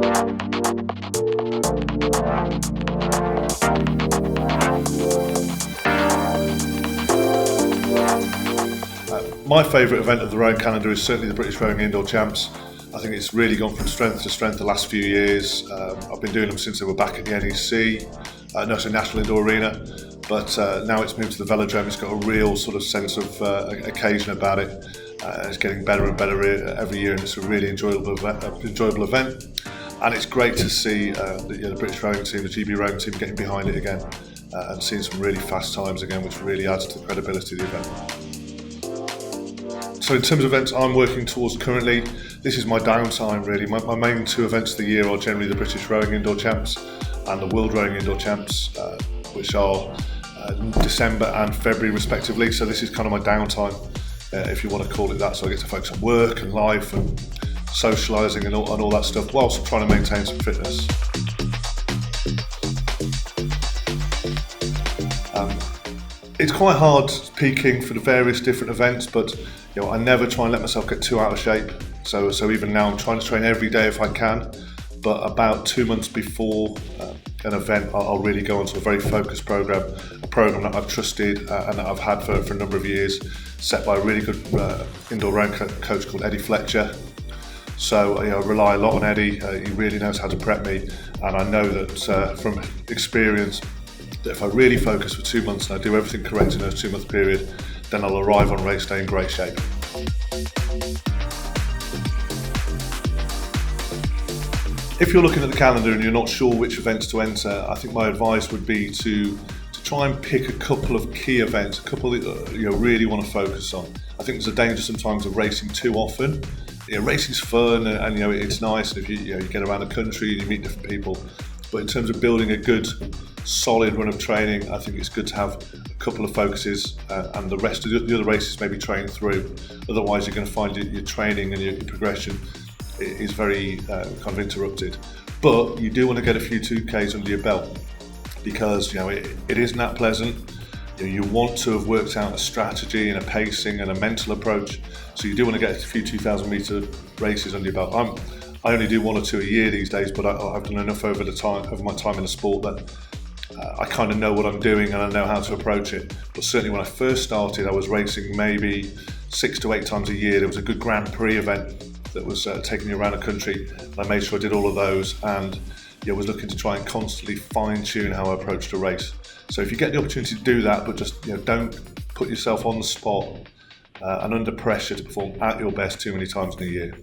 My favourite event of the rowing calendar is certainly the British Rowing Indoor Champs. I think it's really gone from strength to strength the last few years. I've been doing them since they were back at the National Indoor Arena, but now it's moved to the velodrome. It's got a real sort of sense of occasion about it. It's getting better and better every year, and it's a really enjoyable event. And it's great to see the British rowing team, the GB rowing team, getting behind it again and seeing some really fast times again, which really adds to the credibility of the event. So in terms of events I'm working towards currently, this is my downtime really. My main two events of the year are generally the British Rowing Indoor Champs and the World Rowing Indoor Champs, which are December and February respectively. So this is kind of my downtime, if you want to call it that. So I get to focus on work and life and socialising and all that stuff, whilst trying to maintain some fitness. It's quite hard peaking for the various different events, but I never try and let myself get too out of shape. So even now I'm trying to train every day if I can, but about 2 months before an event I'll really go onto a very focused program, a program that I've trusted and that I've had for a number of years, set by a really good indoor rowing coach called Eddie Fletcher. So I rely a lot on Eddie. He really knows how to prep me, and I know that from experience that if I really focus for 2 months and I do everything correct in those 2 month period, then I'll arrive on race day in great shape. If you're looking at the calendar and you're not sure which events to enter, I think my advice would be to try and pick a couple of key events, a couple that you really want to focus on. I think there's a danger sometimes of racing too often. Racing's fun and it's nice, and if you get around the country and you meet different people. But in terms of building a good, solid run of training, I think it's good to have a couple of focuses and the rest of the other races maybe train through. Otherwise, you're going to find your training and your progression is very kind of interrupted. But you do want to get a few 2Ks under your belt, because it isn't that pleasant. You want to have worked out a strategy and a pacing and a mental approach. So you do want to get a few 2,000 metre races under your belt. I only do 1 or 2 a year these days, but I've done enough over my time in the sport that I kind of know what I'm doing and I know how to approach it. But certainly when I first started, I was racing maybe 6 to 8 times a year. There was a good Grand Prix event that was taking me around the country, and I made sure I did all of those, and was looking to try and constantly fine-tune how I approached a race. So if you get the opportunity to do that, but just don't put yourself on the spot and under pressure to perform at your best too many times in a year.